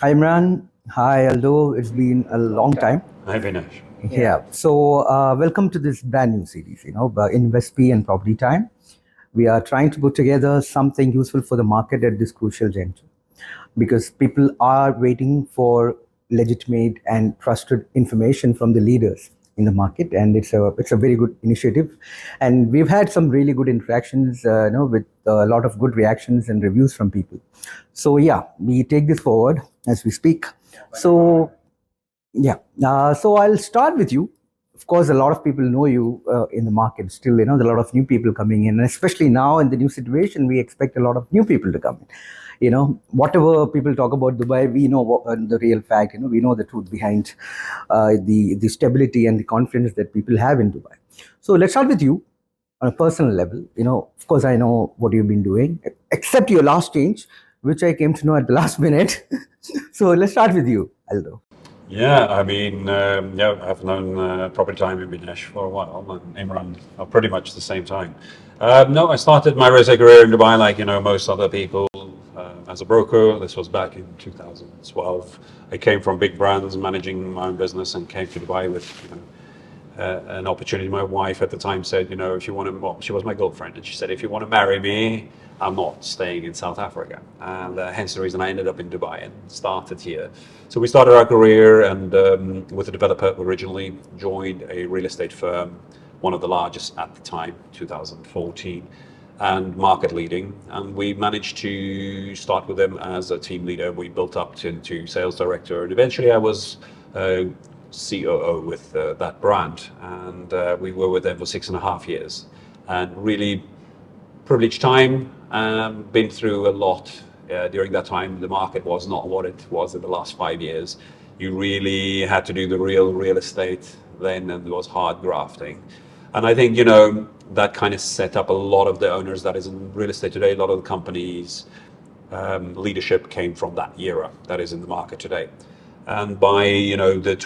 Hi Imran. Hi Aldo. It's been a long time. Hi, Vinesh. Yeah. So welcome to this brand new series. Invespy and Property Time. We are trying to put together something useful for the market at this crucial juncture, because people are waiting for legitimate and trusted information from the leaders in the market, and it's a very good initiative, and we've had some really good interactions, with a lot of good reactions and reviews from people. So yeah, we take this forward as we speak. So yeah. So I'll start with you. Of course, a lot of people know you in the market still. There are a lot of new people coming in, and especially now in the new situation, we expect a lot of new people to come in. Whatever people talk about Dubai, we know the real fact. We know the truth behind the stability and the confidence that people have in Dubai. So let's start with you on a personal level. Of course, I know what you've been doing, except your last change, which I came to know at the last minute. So let's start with you, Aldo. Yeah, I've known Property Time in Vinesh for a while, and Imran are pretty much the same time. No, I started my real estate career in Dubai, like most other people, as a broker. This was back in 2012. I came from big brands, managing my own business, and came to Dubai with an opportunity. My wife at the time said, if you want to, well, she was my girlfriend, and she said, if you want to marry me, I'm not staying in South Africa. And hence the reason I ended up in Dubai and started here. So we started our career and with a developer originally, joined a real estate firm, one of the largest at the time, 2014, and market leading. And we managed to start with them as a team leader. We built up to sales director, and eventually I was COO with that brand, and we were with them for 6.5 years, and really privileged time. Been through a lot during that time. The market was not what it was in the last 5 years. You really had to do the real estate then, and there was hard grafting. And I think that kind of set up a lot of the owners that is in real estate today. A lot of the companies' leadership came from that era that is in the market today. And by the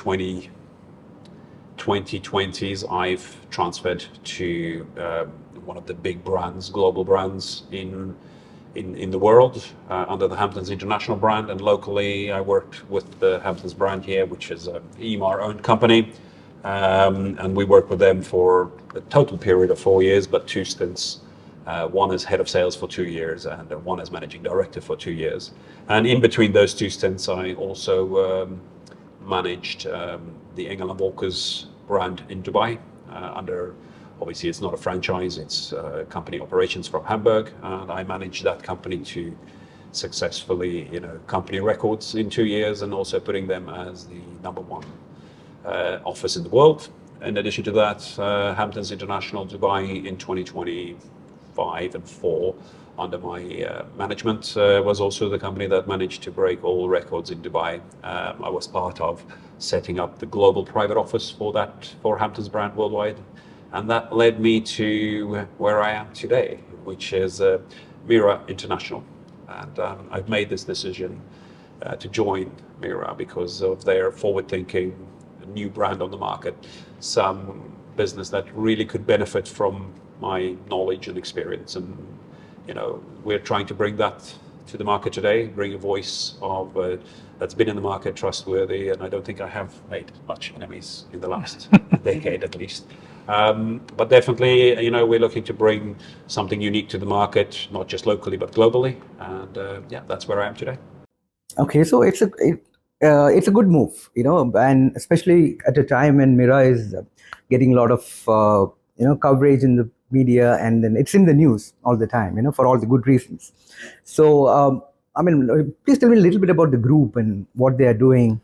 2020s, I've transferred to one of the big brands, global brands in the world, under the Hamptons International brand. And locally, I worked with the Hamptons brand here, which is a EMAR-owned company. And we worked with them for a total period of 4 years, but two stints. One as head of sales for 2 years, and one as managing director for 2 years. And in between those two stints, I also managed the Engel & Walker's brand in Dubai under, obviously it's not a franchise, it's company operations from Hamburg, and I managed that company to successfully, company records in 2 years, and also putting them as the number one office in the world. In addition to that, Hamptons International Dubai in 2025 and 4 under my management was also the company that managed to break all records in Dubai. I was part of setting up the global private office for Hamptons brand worldwide, and that led me to where I am today, which is MIRA International. And I've made this decision to join MIRA because of their forward-thinking, new brand on the market, some business that really could benefit from my knowledge and experience. And we're trying to bring that to the market today, bring a voice of that's been in the market, trustworthy, and I don't think I have made much enemies in the last decade at least. But definitely, we're looking to bring something unique to the market, not just locally but globally, and that's where I am today. Okay, so it's a good move, and especially at a time when Mira is getting a lot of coverage in the media, and then it's in the news all the time, for all the good reasons. So, I mean, please tell me a little bit about the group and what they are doing.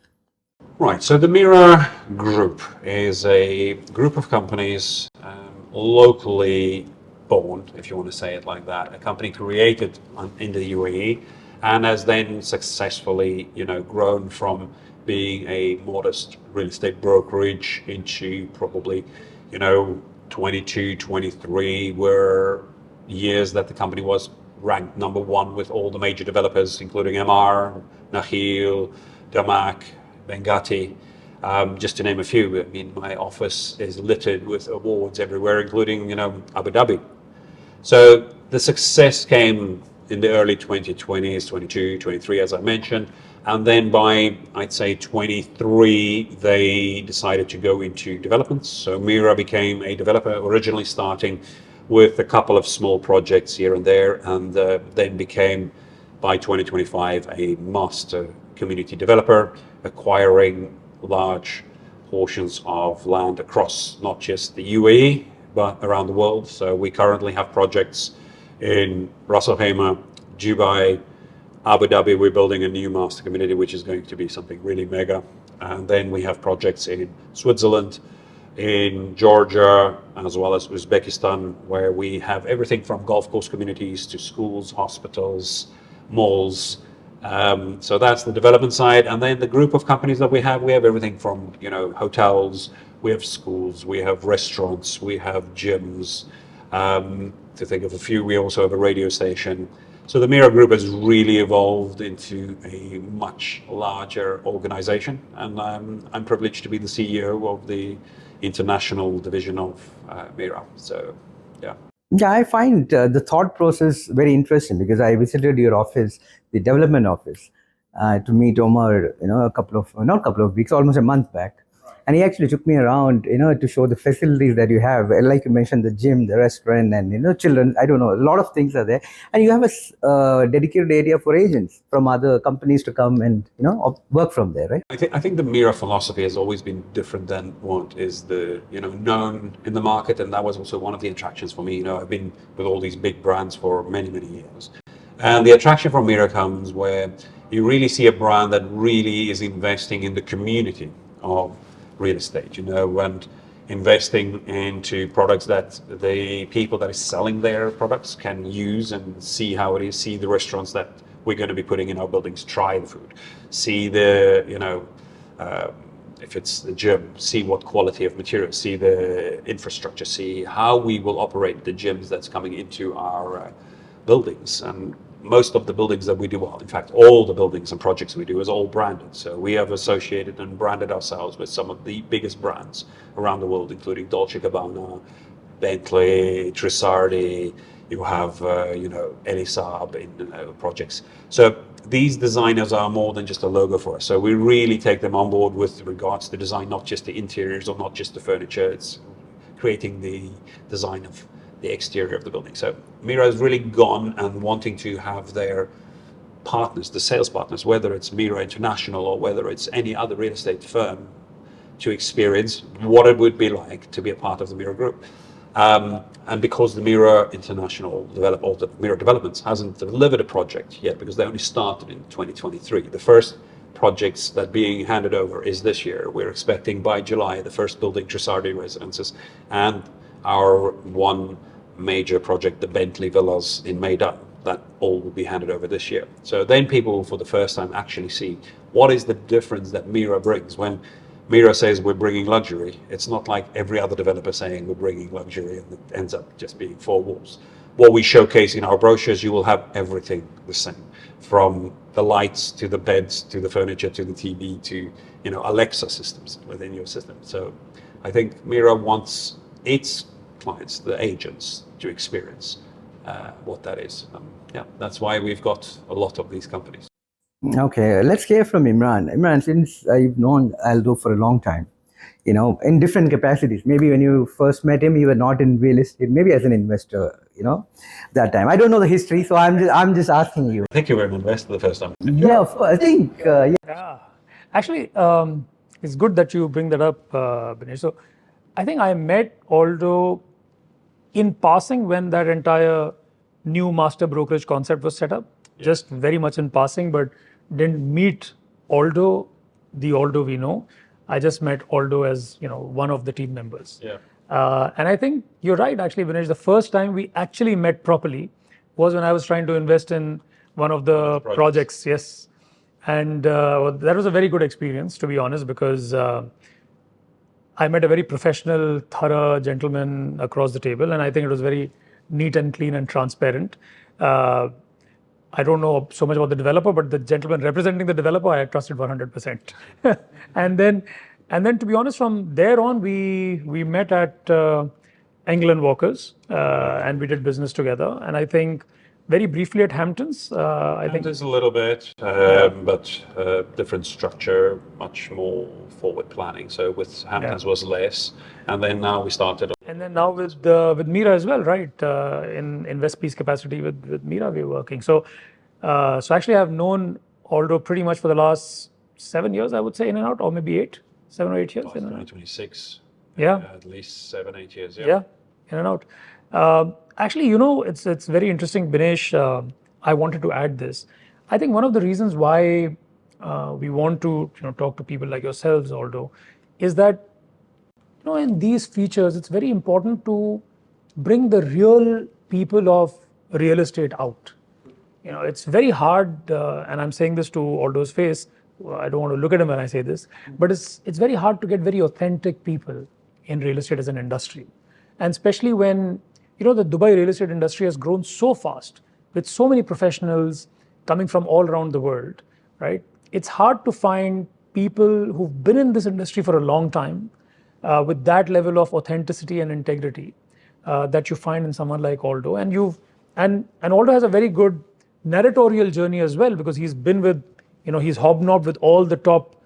Right, so the MIRA Group is a group of companies locally born, if you want to say it like that, a company created in the UAE, and has then successfully, grown from being a modest real estate brokerage into probably, 22, 23 were years that the company was ranked number one with all the major developers, including MR, Nakhil, Damak, Bengati, just to name a few. I mean, my office is littered with awards everywhere, including, Abu Dhabi. So the success came, in the early 2020s, 22, 23, as I mentioned. And then by, I'd say, 23, they decided to go into developments. So MIRA became a developer, originally starting with a couple of small projects here and there, and then became, by 2025, a master community developer, acquiring large portions of land across not just the UAE, but around the world. So we currently have projects in Ras Al Khaimah, Dubai, Abu Dhabi. We're building a new master community, which is going to be something really mega. And then we have projects in Switzerland, in Georgia, as well as Uzbekistan, where we have everything from golf course communities to schools, hospitals, malls. So that's the development side. And then the group of companies that we have everything from, hotels, we have schools, we have restaurants, we have gyms. To think of a few, we also have a radio station. So the MIRA Group has really evolved into a much larger organization, and I'm privileged to be the CEO of the international division of MIRA. So, yeah. Yeah, I find the thought process very interesting because I visited your office, the development office, to meet Omar, not a couple of weeks, almost a month back. And he actually took me around, to show the facilities that you have. Like you mentioned, the gym, the restaurant, and, children, I don't know, a lot of things are there. And you have a dedicated area for agents from other companies to come and, work from there, right? I think the MIRA philosophy has always been different than what is known in the market, and that was also one of the attractions for me. I've been with all these big brands for many, many years. And the attraction from MIRA comes where you really see a brand that really is investing in the community of real estate, and investing into products that the people that are selling their products can use and see how it is, see the restaurants that we're going to be putting in our buildings, try the food, see the, if it's the gym, see what quality of materials, see the infrastructure, see how we will operate the gyms that's coming into our buildings. And most of the buildings that we do, well, in fact, all the buildings and projects we do is all branded. So we have associated and branded ourselves with some of the biggest brands around the world, including Dolce & Gabbana, Bentley, Trussardi. You have, Elisab in projects. So these designers are more than just a logo for us. So we really take them on board with regards to design, not just the interiors or not just the furniture. It's creating the design of the exterior of the building. So MIRA has really gone and wanting to have their partners, the sales partners, whether it's MIRA International or whether it's any other real estate firm, to experience what it would be like to be a part of the MIRA Group. And because the MIRA International or the MIRA Developments hasn't delivered a project yet, because they only started in 2023, the first projects that being handed over is this year. We're expecting by July the first building, Trussardi Residences, and our one major project, the Bentley Villas in Meydan, that all will be handed over this year. So then people will, for the first time, actually see what is the difference that MIRA brings. When MIRA says we're bringing luxury, it's not like every other developer saying we're bringing luxury and it ends up just being four walls. What we showcase in our brochures, you will have everything the same, from the lights to the beds to the furniture to the TV to Alexa systems within your system. So I think MIRA wants its clients, the agents, to experience what that is. That's why we've got a lot of these companies. Okay, let's hear from Imran. Imran, since I've known Aldo for a long time, in different capacities. Maybe when you first met him, you were not in real estate, maybe as an investor, that time. I don't know the history, so I'm just asking you. I think you were an investor the first time. Yeah, of course. I think, Yeah. Actually, it's good that you bring that up, Binesh. So I think I met Aldo in passing when that entire new master brokerage concept was set up, just very much in passing, but didn't meet Aldo, the Aldo we know. I just met Aldo as one of the team members. Yeah. And I think you're right, actually, Binesh. The first time we actually met properly was when I was trying to invest in one of the projects. Yes. And that was a very good experience, to be honest, because I met a very professional, thorough gentleman across the table, and I think it was very neat and clean and transparent. I don't know so much about the developer, but the gentleman representing the developer, I trusted 100%. and then, to be honest, from there on, we met at England Walkers, and we did business together. And I think very briefly at Hamptons. I think There's a little bit, but different structure, much more forward planning. So with Hamptons was less, and then now we started. And then now with MIRA as well, right? In Invespy's capacity with MIRA, we're working. So actually, I've known Aldo pretty much for the last 7 years, I would say, in and out, or maybe 7 or 8 years. In and out. 2026. Yeah. At least 7, 8 years. Yeah, in and out. Actually, it's very interesting, Binesh. I wanted to add this. I think one of the reasons why we want to talk to people like yourselves, Aldo, is that in these features, it's very important to bring the real people of real estate out. It's very hard, and I'm saying this to Aldo's face. I don't want to look at him when I say this, but it's very hard to get very authentic people in real estate as an industry, and especially when the Dubai real estate industry has grown so fast with so many professionals coming from all around the world, right? It's hard to find people who've been in this industry for a long time with that level of authenticity and integrity that you find in someone like Aldo. And Aldo has a very good narratorial journey as well, because he's been with, he's hobnobbed with all the top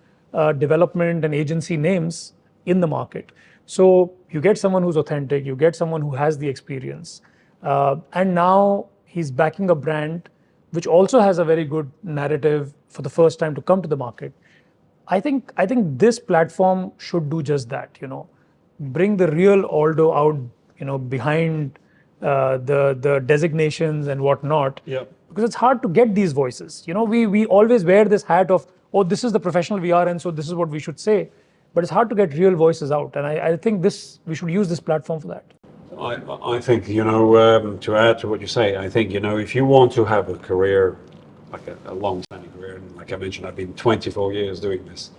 development and agency names in the market. So you get someone who's authentic, you get someone who has the experience, and now he's backing a brand which also has a very good narrative for the first time to come to the market. I think this platform should do just that. Bring the real Aldo out, behind the designations and whatnot. Yeah. Because it's hard to get these voices. We always wear this hat of, oh, this is the professional we are, and so this is what we should say. But it's hard to get real voices out, and I think we should use this platform for that. I think, to add to what you say, I think, if you want to have a career, like a long-standing career, and like I mentioned, I've been 24 years doing this,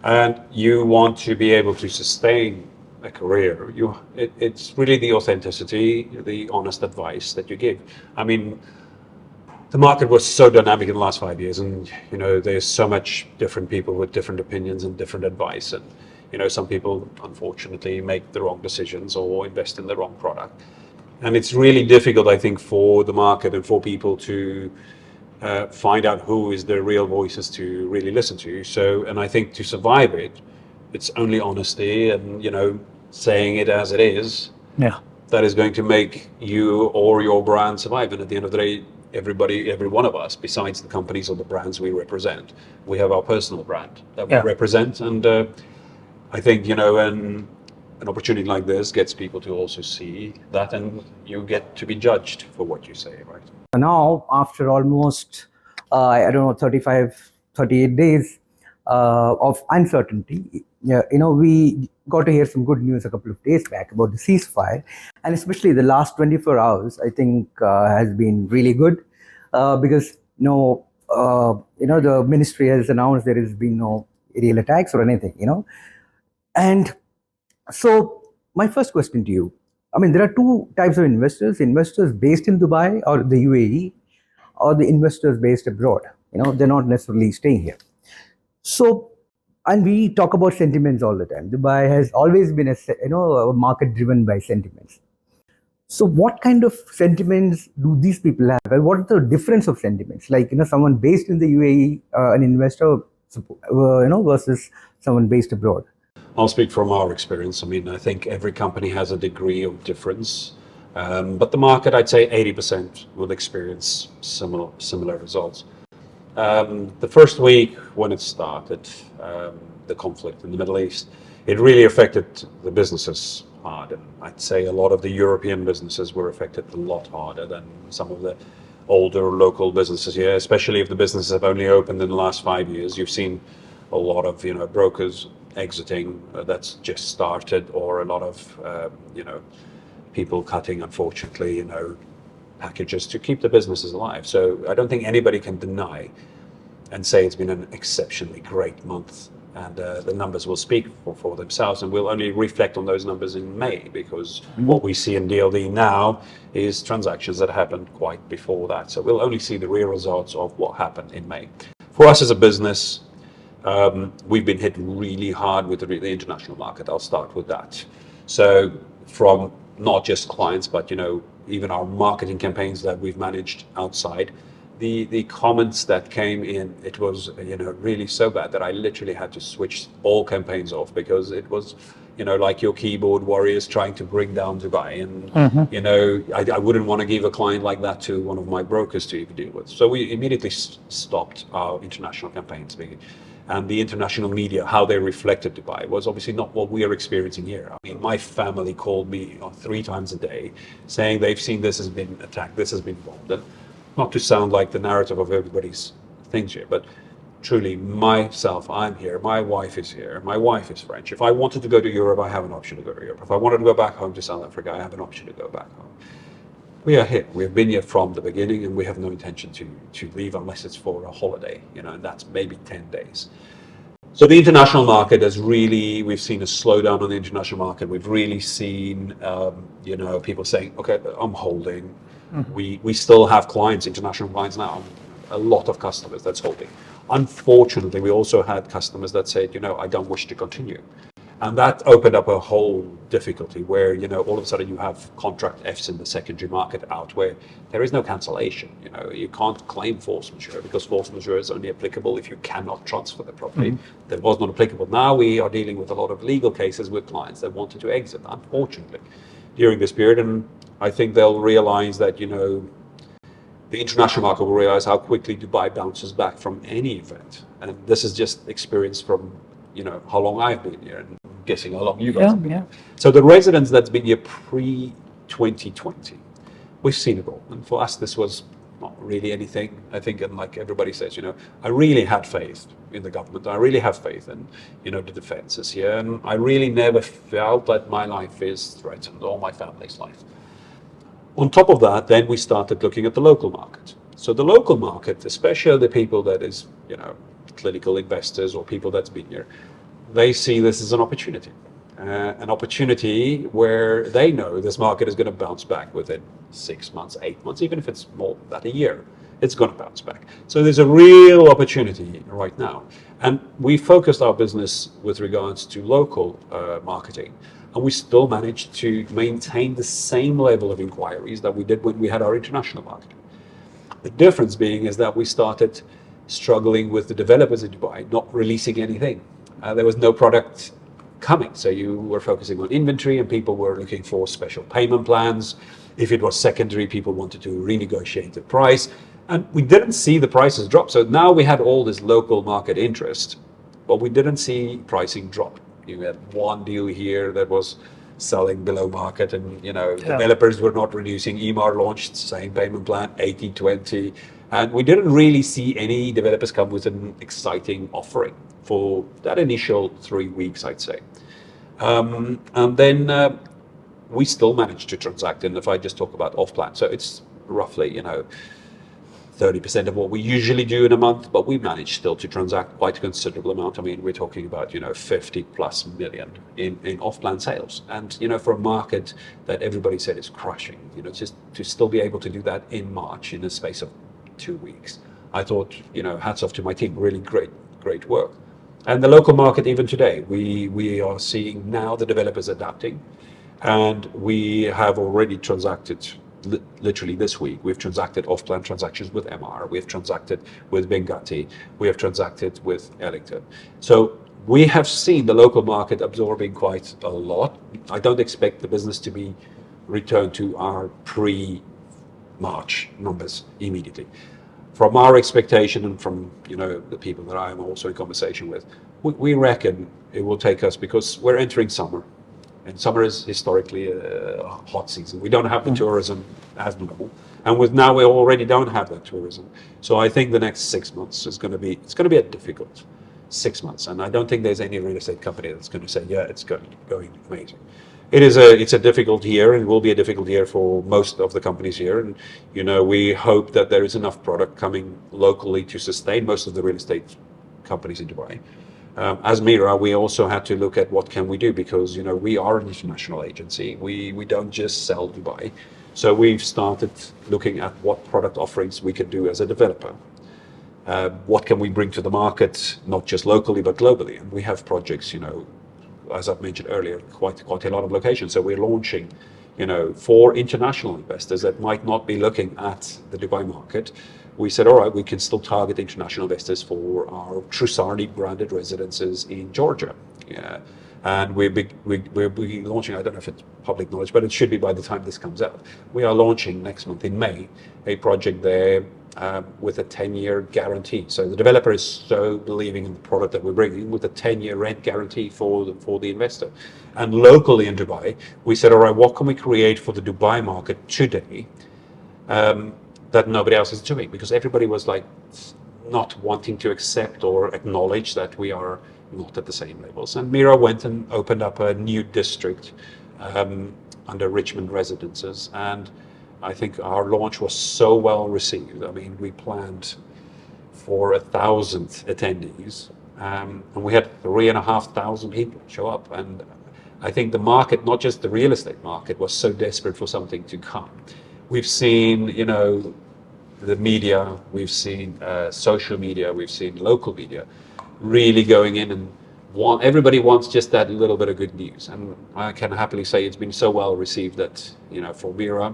and you want to be able to sustain a career, it's really the authenticity, the honest advice that you give. I mean, the market was so dynamic in the last 5 years, and there's so much different people with different opinions and different advice, and some people unfortunately make the wrong decisions or invest in the wrong product, and it's really difficult, I think, for the market and for people to find out who is the real voices to really listen to. So, and I think to survive it's only honesty and saying it as it is. Yeah. That is going to make you or your brand survive. And at the end of the day, every one of us, besides the companies or the brands we represent, we have our personal brand that we represent. And I think, an opportunity like this gets people to also see that, and you get to be judged for what you say, right? Now, after almost, 38 days of uncertainty, we got to hear some good news a couple of days back about the ceasefire, and especially the last 24 hours, I think, has been really good because, the ministry has announced there has been no aerial attacks or anything, And so my first question to you, I mean, there are two types of investors based in Dubai or the UAE, or the investors based abroad. They're not necessarily staying here. So, and we talk about sentiments all the time. Dubai has always been a market driven by sentiments. So what kind of sentiments do these people have? And what is the difference of sentiments? Like, someone based in the UAE, an investor, versus someone based abroad. I'll speak from our experience. I mean, I think every company has a degree of difference, but the market, I'd say 80% will experience similar results. The first week when it started, the conflict in the Middle East, it really affected the businesses hard. And I'd say a lot of the European businesses were affected a lot harder than some of the older local businesses here, especially if the businesses have only opened in the last 5 years. You've seen a lot of, brokers exiting that's just started, or a lot of, people cutting, unfortunately, packages to keep the businesses alive. So I don't think anybody can deny and say it's been an exceptionally great month, and the numbers will speak for themselves, and we'll only reflect on those numbers in May, because what we see in DLD now is transactions that happened quite before that. So we'll only see the real results of what happened in May. For us as a business, we've been hit really hard with the international market. I'll start with that. So from not just clients, but even our marketing campaigns that we've managed outside, the comments that came in, it was really so bad that I literally had to switch all campaigns off, because it was like your keyboard warriors trying to bring down Dubai, and I wouldn't want to give a client like that to one of my brokers to even deal with. So we immediately stopped our international campaigns. And the international media, how they reflected Dubai, was obviously not what we are experiencing here. I mean, my family called me 3 times a day saying they've seen this has been attacked, this has been bombed. And not to sound like the narrative of everybody's things here, but truly myself, I'm here, my wife is here, my wife is French. If I wanted to go to Europe, I have an option to go to Europe. If I wanted to go back home to South Africa, I have an option to go back home. We are here. We have been here from the beginning, and we have no intention to leave unless it's for a holiday, and that's maybe 10 days. So the international market has really, we've seen a slowdown on the international market. We've really seen, people saying, okay, I'm holding. We still have clients, international clients now, a lot of customers that's holding. Unfortunately, we also had customers that said, I don't wish to continue. And that opened up a whole difficulty where, all of a sudden you have contract Fs in the secondary market out where there is no cancellation. You can't claim force majeure, because force majeure is only applicable if you cannot transfer the property. That was not applicable. Now we are dealing with a lot of legal cases with clients that wanted to exit, unfortunately, during this period. And I think they'll realize that, the international market will realize how quickly Dubai bounces back from any event. And this is just experience from, how long I've been here, and I'm guessing how long you guys have been here. So the residents that's been here pre-2020, we've seen it all. And for us, this was not really anything. I think, and like everybody says, I really had faith in the government. I really have faith in, the defenses here. And I really never felt that my life is threatened, or my family's life. On top of that, then we started looking at the local market. So the local market, especially the people that is, clinical investors or people that's been here, they see this as an opportunity where they know this market is going to bounce back within 6 months, 8 months, even if it's more than a year, it's going to bounce back. So there's a real opportunity right now. And we focused our business with regards to local marketing, and we still managed to maintain the same level of inquiries that we did when we had our international marketing. The difference being is that we started struggling with the developers in Dubai not releasing anything. There was no product coming, so you were focusing on inventory, and people were looking for special payment plans. If it was secondary, people wanted to renegotiate the price, and we didn't see the prices drop. So now we had all this local market interest, but we didn't see pricing drop. You had one deal here that was selling below market, and developers were not reducing. EMAR launched same payment plan, 80/20. And we didn't really see any developers come with an exciting offering for that initial 3 weeks, I'd say. And then we still managed to transact. And if I just talk about off-plan, so it's roughly, 30% of what we usually do in a month, but we managed still to transact quite a considerable amount. I mean, we're talking about, 50+ million in off-plan sales. And, for a market that everybody said is crushing, just to still be able to do that in March in the space of 2 weeks, I thought, hats off to my team, really great work. And the local market, even today, we are seeing now the developers adapting, and we have already transacted, literally this week, we've transacted off-plan transactions with MR, we've transacted with Bengati, we have transacted with Ellington. So we have seen the local market absorbing quite a lot. I don't expect the business to be returned to our pre-March numbers immediately. From our expectation and from the people that I am also in conversation with, we reckon it will take us, because we're entering summer, and summer is historically a hot season. We don't have the tourism as normal, and with now we already don't have that tourism. So I think the next 6 months is going to be a difficult 6 months, and I don't think there's any real estate company that's going to say, yeah, it's going amazing. It's a difficult year, and will be a difficult year for most of the companies here. And we hope that there is enough product coming locally to sustain most of the real estate companies in Dubai. As MIRA, we also had to look at what can we do, because we are an international agency. We don't just sell Dubai. So we've started looking at what product offerings we can do as a developer. What can we bring to the market, not just locally but globally? And we have projects, as I've mentioned earlier, quite a lot of locations. So we're launching, for international investors that might not be looking at the Dubai market, we said, all right, we can still target international investors for our Trussardi branded residences in Georgia. Yeah. And we're launching, I don't know if it's public knowledge, but it should be by the time this comes out. We are launching next month in May a project there with a 10-year guarantee. So the developer is so believing in the product that we're bringing with a 10-year rent guarantee for the investor. And locally in Dubai, we said, all right, what can we create for the Dubai market today that nobody else is doing? Because everybody was like not wanting to accept or acknowledge that we are not at the same levels. And MIRA went and opened up a new district under Richmond Residences. And I think our launch was so well received. I mean, we planned for 1,000 attendees, and we had 3,500 people show up. And I think the market, not just the real estate market, was so desperate for something to come. We've seen, the media, we've seen social media, we've seen local media really going in and everybody wants just that little bit of good news. And I can happily say it's been so well received that, for MIRA,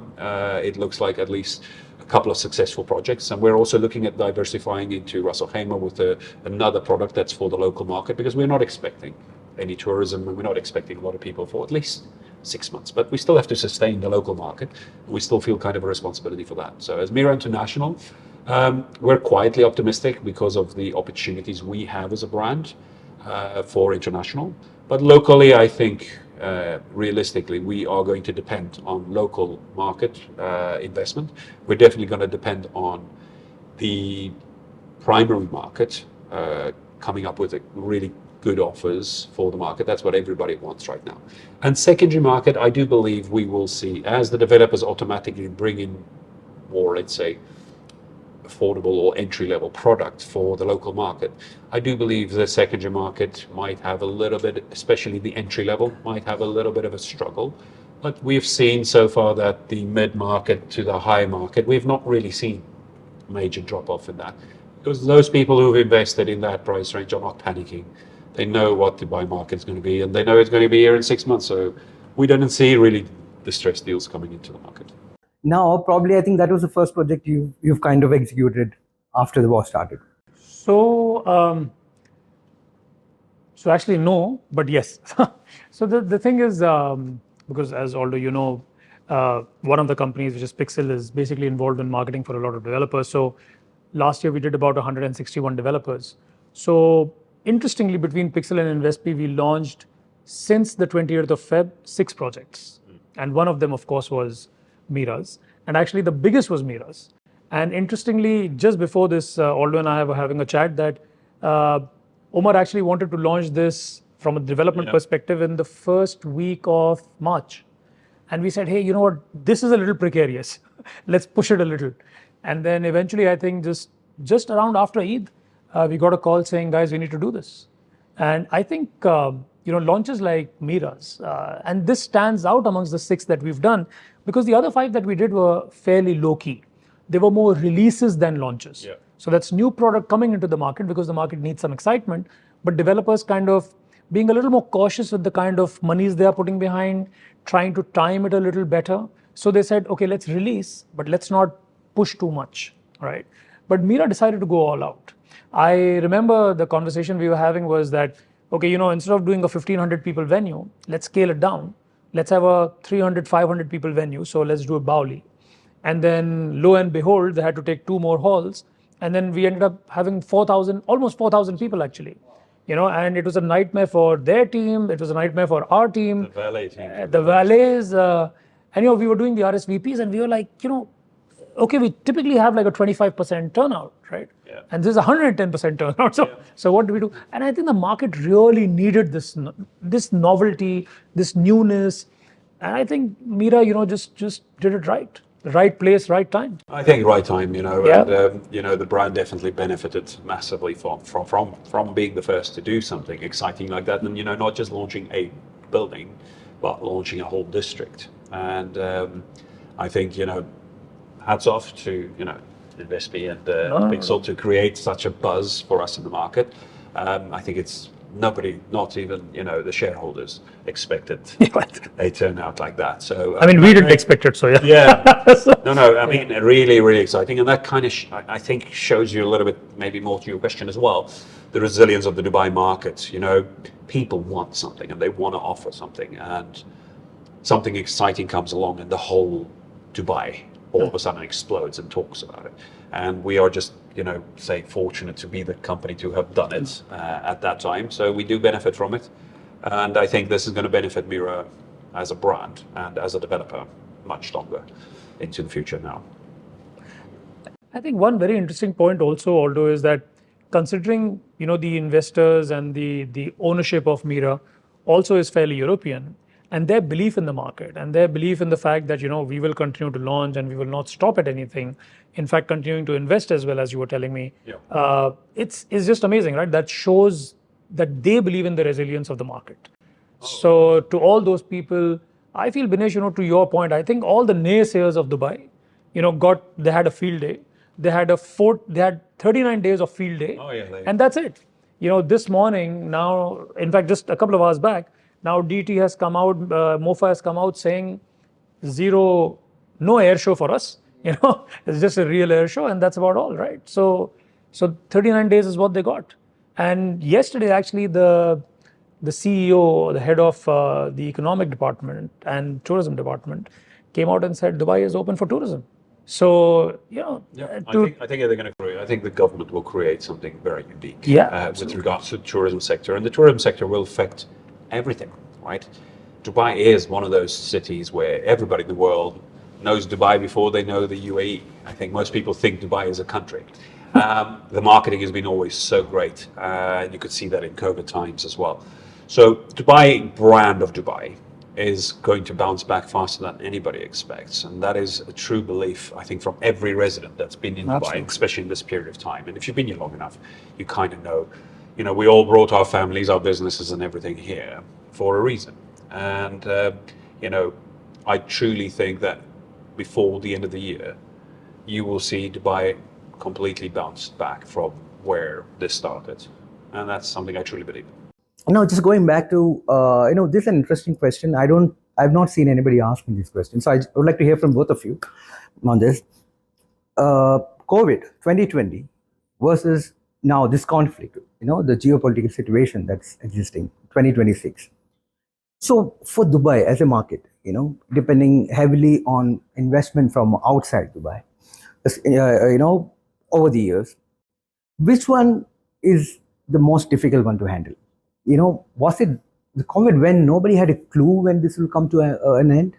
it looks like at least a couple of successful projects. And we're also looking at diversifying into Ras Al Khaimah with another product that's for the local market, because we're not expecting any tourism and we're not expecting a lot of people for at least 6 months. But we still have to sustain the local market. We still feel kind of a responsibility for that. So as MIRA International, we're quietly optimistic because of the opportunities we have as a brand for international. But locally, I think realistically, we are going to depend on local market investment. We're definitely going to depend on the primary market coming up with a really good offers for the market. That's what everybody wants right now. And secondary market, I do believe we will see, as the developers automatically bring in more, let's say, affordable or entry-level product for the local market. I do believe the secondary market might have a little bit, especially the entry level, might have a little bit of a struggle. But we've seen so far that the mid-market to the high market, we've not really seen major drop-off in that. Because those people who've invested in that price range are not panicking. They know what the buy market is going to be, and they know it's going to be here in 6 months. So we didn't see really distressed deals coming into the market. Now, probably I think that was the first project you've kind of executed after the war started. So, so actually no, but yes. So the thing is, because as Aldo, one of the companies, which is PIXL, is basically involved in marketing for a lot of developers. So last year we did about 161 developers. So interestingly, between PIXL and Invespy, we launched since the 20th of Feb 6 projects, and one of them, of course, was MIRA's, and actually the biggest was MIRA's. And interestingly, just before this, Aldo and I were having a chat that Omar actually wanted to launch this from a development perspective in the first week of March. And we said, hey, you know what, this is a little precarious. Let's push it a little. And then eventually, I think just around after Eid, we got a call saying, guys, we need to do this. And I think, launches like MIRA's, and this stands out amongst the 6 that we've done, because the other 5 that we did were fairly low-key. They were more releases than launches. Yeah. So that's new product coming into the market because the market needs some excitement, but developers kind of being a little more cautious with the kind of monies they are putting behind, trying to time it a little better. So they said, okay, let's release, but let's not push too much, right? But MIRA decided to go all out. I remember the conversation we were having was that, okay, instead of doing a 1,500 people venue, let's scale it down. Let's have a 300, 500 people venue. So let's do a Bauli. And then lo and behold, they had to take 2 more halls. And then we ended up having almost 4,000 people actually. And it was a nightmare for their team. It was a nightmare for our team. The valet team. The valets. And we were doing the RSVPs and we were like, okay, we typically have like a 25% turnout, right? Yeah. And this is 110% turnout. So what do we do? And I think the market really needed this novelty, this newness. And I think MIRA, just did it right. Right place, right time. I think right time, and the brand definitely benefited massively from being the first to do something exciting like that. And not just launching a building, but launching a whole district. And I think hats off to Invespy and PIXL to create such a buzz for us in the market. I think it's nobody, not even the shareholders, expected Right. a turnout like that. So I mean, we didn't expect it, so yeah. yeah. So, No. I mean, really, really exciting, and that kind of, I think, shows you a little bit, maybe more to your question as well, the resilience of the Dubai market. People want something, and they want to offer something, and something exciting comes along, and the whole Dubai all of a sudden explodes and talks about it. And we are just, say, fortunate to be the company to have done it at that time. So we do benefit from it, and I think this is going to benefit MIRA as a brand and as a developer much longer into the future now. I think one very interesting point also, Aldo, is that considering the investors and the ownership of MIRA also is fairly European, and their belief in the market and their belief in the fact that we will continue to launch and we will not stop at anything. In fact, continuing to invest as well, as you were telling me, it's just amazing, right? That shows that they believe in the resilience of the market. So to all those people, I feel, Binesh, to your point, I think all the naysayers of Dubai, they had a field day. They had 39 days of field day, and that's it. This morning, now, in fact, just a couple of hours back, now DT has come out, MOFA has come out saying no air show for us. It's just a real air show, and that's about all, right? So 39 days is what they got. And yesterday, actually, the CEO, the head of the economic department and tourism department, came out and said Dubai is open for tourism. So I think they're going to create. I think the government will create something very unique with regards to the tourism sector, and the tourism sector will affect everything, right? Dubai is one of those cities where everybody in the world knows Dubai before they know the UAE. I think most people think Dubai is a country. The marketing has been always so great. You could see that in COVID times as well. So Dubai brand of Dubai is going to bounce back faster than anybody expects. And that is a true belief, I think, from every resident that's been in Dubai, especially in this period of time. And if you've been here long enough, you kind of know, we all brought our families, our businesses and everything here for a reason. And, I truly think that before the end of the year, you will see Dubai completely bounced back from where this started. And that's something I truly believe in. No, just going back to, this is an interesting question. I've not seen anybody asking this question. So I would like to hear from both of you on this. COVID 2020 versus now this conflict, the geopolitical situation that's existing, 2026. So for Dubai as a market, depending heavily on investment from outside Dubai, over the years, which one is the most difficult one to handle? Was it the COVID when nobody had a clue when this will come to an end,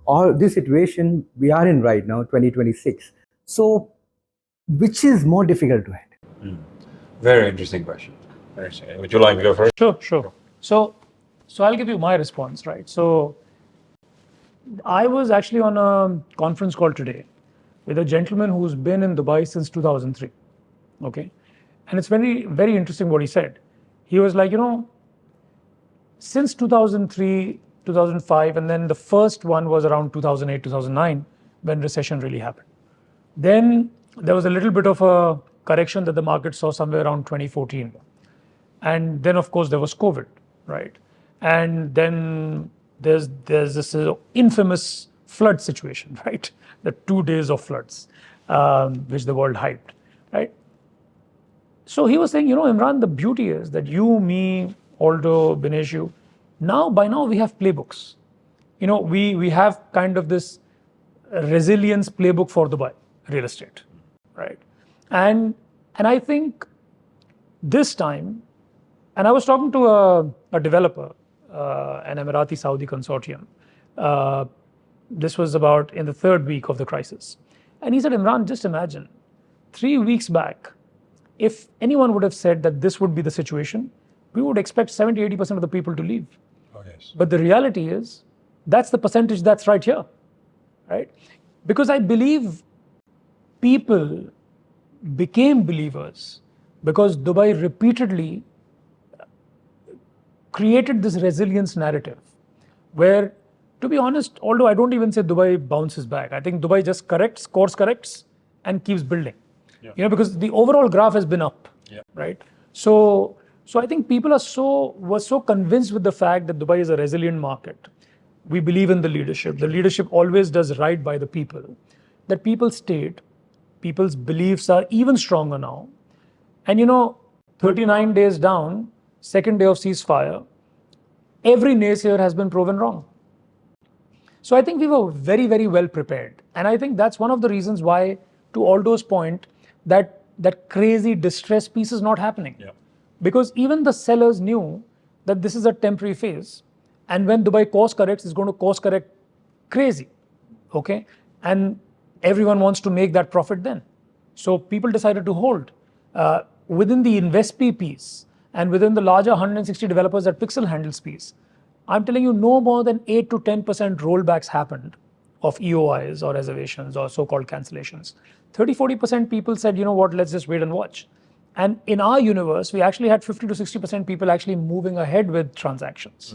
or this situation we are in right now, 2026? So, which is more difficult to handle? Very interesting question. Would you like to go first? Sure. So I'll give you my response, right? So I was actually on a conference call today with a gentleman who's been in Dubai since 2003. Okay, and it's very, very interesting what he said. He was like, since 2003, 2005, and then the first one was around 2008, 2009, when recession really happened. Then there was a little bit of a correction that the market saw somewhere around 2014. And then, of course, there was COVID, right? And then there's this infamous flood situation, right? The 2 days of floods, which the world hyped, right? So he was saying, Imran, the beauty is that you, me, Aldo, Binesh, by now we have playbooks. We have kind of this resilience playbook for Dubai real estate, right? And I think this time, and I was talking to a developer, an Emirati Saudi consortium. This was about in the third week of the crisis. And he said, Imran, just imagine, 3 weeks back, if anyone would have said that this would be the situation, we would expect 70-80% of the people to leave. Oh, yes. But the reality is, that's the percentage that's right here, right? Because I believe people became believers because Dubai repeatedly created this resilience narrative where, to be honest, although I don't even say Dubai bounces back, I think Dubai just course corrects and keeps building. Because the overall graph has been up, right? So So I think people were so convinced with the fact that Dubai is a resilient market. We believe in the leadership. The leadership always does right by the people. That people stayed. People's beliefs are even stronger now. And 39 days down, second day of ceasefire, every naysayer has been proven wrong. So I think we were very, very well prepared. And I think that's one of the reasons why, to Aldo's point, that crazy distress piece is not happening. Yeah. Because even the sellers knew that this is a temporary phase. And when Dubai course corrects, it's going to course correct crazy. Okay? And everyone wants to make that profit then. So people decided to hold. Within the Invespy piece and within the larger 160 developers that PIXL handles piece, I'm telling you, no more than 8 to 10% rollbacks happened of EOIs or reservations or so-called cancellations. 30-40% people said, you know what, let's just wait and watch. And in our universe, we actually had 50 to 60% people actually moving ahead with transactions,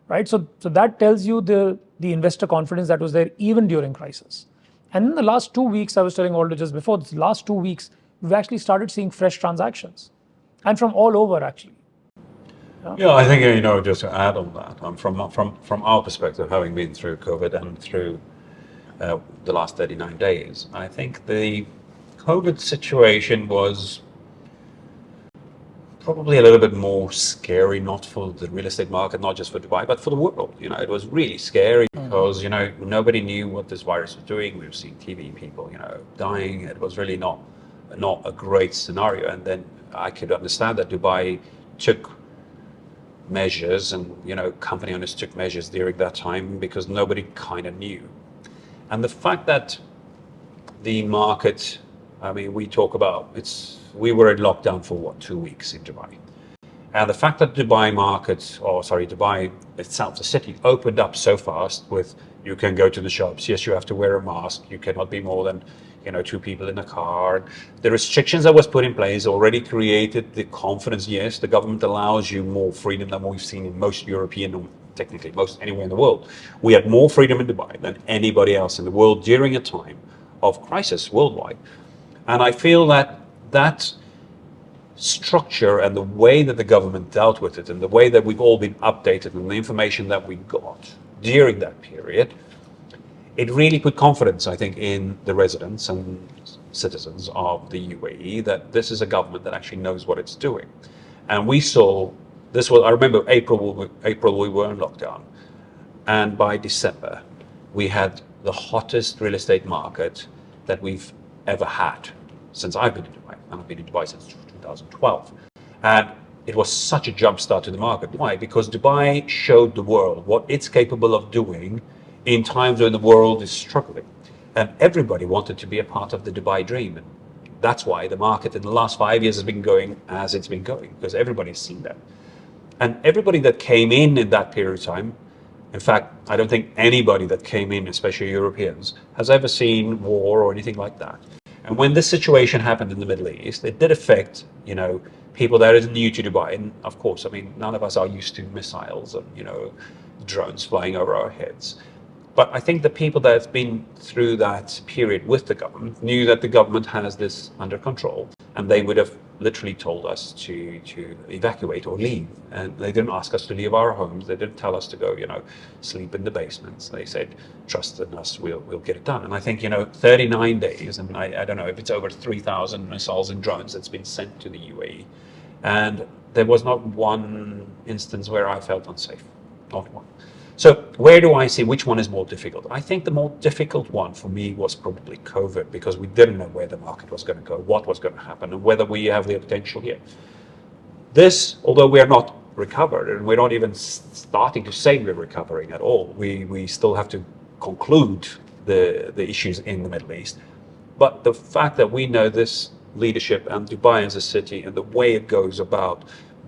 right? So that tells you the investor confidence that was there even during crisis. And in the last 2 weeks, I was telling Aldo just before, the last 2 weeks, we've actually started seeing fresh transactions, and from all over actually. Yeah, I think just to add on that, from our perspective, having been through COVID and through the last 39 days, I think the COVID situation was probably a little bit more scary, not for the real estate market, not just for Dubai, but for the world. It was really scary because nobody knew what this virus was doing. We were seeing TV people dying. It was really not a great scenario. And then I could understand that Dubai took measures, and company owners took measures during that time because nobody kind of knew. And the fact that the market, I mean, we talk about we were in lockdown for what, 2 weeks in Dubai, and the fact that Dubai itself, the city, opened up so fast with, you can go to the shops, yes, you have to wear a mask, you cannot be more than 2 people in a car. The restrictions that was put in place already created the confidence. Yes, the government allows you more freedom than we've seen in most European, or technically most anywhere in the world. We had more freedom in Dubai than anybody else in the world during a time of crisis worldwide. And I feel that structure and the way that the government dealt with it and the way that we've all been updated and the information that we got during that period, it really put confidence, I think, in the residents and citizens of the UAE that this is a government that actually knows what it's doing. And we saw this was, I remember April we were in lockdown, and by December we had the hottest real estate market that we've ever had since I've been in Dubai. And I've been in Dubai since 2012. And it was such a jump start to the market. Why? Because Dubai showed the world what it's capable of doing in times when the world is struggling. And everybody wanted to be a part of the Dubai dream. And that's why the market in the last 5 years has been going as it's been going, because everybody's seen that. And everybody that came in that period of time, in fact, I don't think anybody that came in, especially Europeans, has ever seen war or anything like that. And when this situation happened in the Middle East, it did affect, people that are new to Dubai. And of course, I mean, none of us are used to missiles and, drones flying over our heads. But I think the people that have been through that period with the government knew that the government has this under control, and they would have literally told us to evacuate or leave. And they didn't ask us to leave our homes. They didn't tell us to go, sleep in the basements. They said, trust in us, we'll get it done. And I think, 39 days, and I don't know if it's over 3,000 missiles and drones that's been sent to the UAE. And there was not one instance where I felt unsafe, not one. So where do I see which one is more difficult? I think the more difficult one for me was probably COVID, because we didn't know where the market was going to go, what was going to happen, and whether we have the potential here. This, although we are not recovered, and we're not even starting to say we're recovering at all, we still have to conclude the issues in the Middle East. But the fact that we know this leadership and Dubai as a city and the way it goes about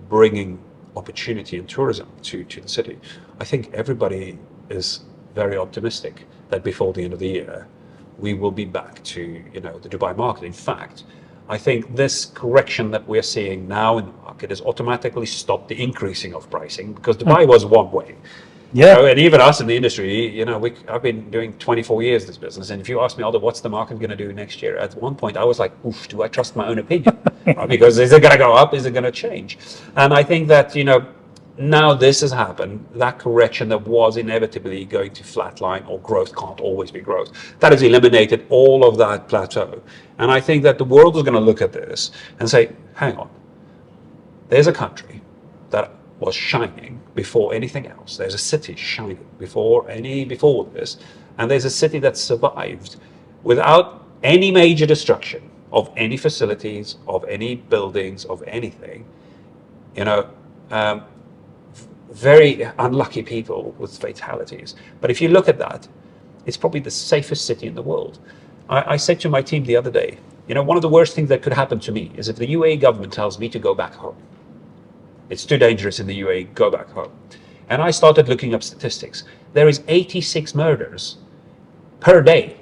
bringing opportunity and tourism to the city, I think everybody is very optimistic that before the end of the year we will be back to the Dubai market. In fact, I think this correction that we're seeing now in the market has automatically stopped the increasing of pricing, because Dubai was one way. Yeah. And even us in the industry, I've been doing 24 years this business, and if you ask me, Aldo, what's the market going to do next year? At one point, I was like, oof, do I trust my own opinion? Right? Because is it going to go up? Is it going to change? And I think that, now this has happened, that correction that was inevitably going to flatline, or growth can't always be growth, that has eliminated all of that plateau. And I think that the world is going to look at this and say, hang on, there's a country that was shining before anything else. There's a city shining before this, and there's a city that survived without any major destruction of any facilities, of any buildings, of anything. Um, very unlucky people with fatalities. But if you look at that, it's probably the safest city in the world. I said to my team the other day, one of the worst things that could happen to me is if the UAE government tells me to go back home. It's too dangerous in the UAE, go back home. And I started looking up statistics. There is 86 murders per day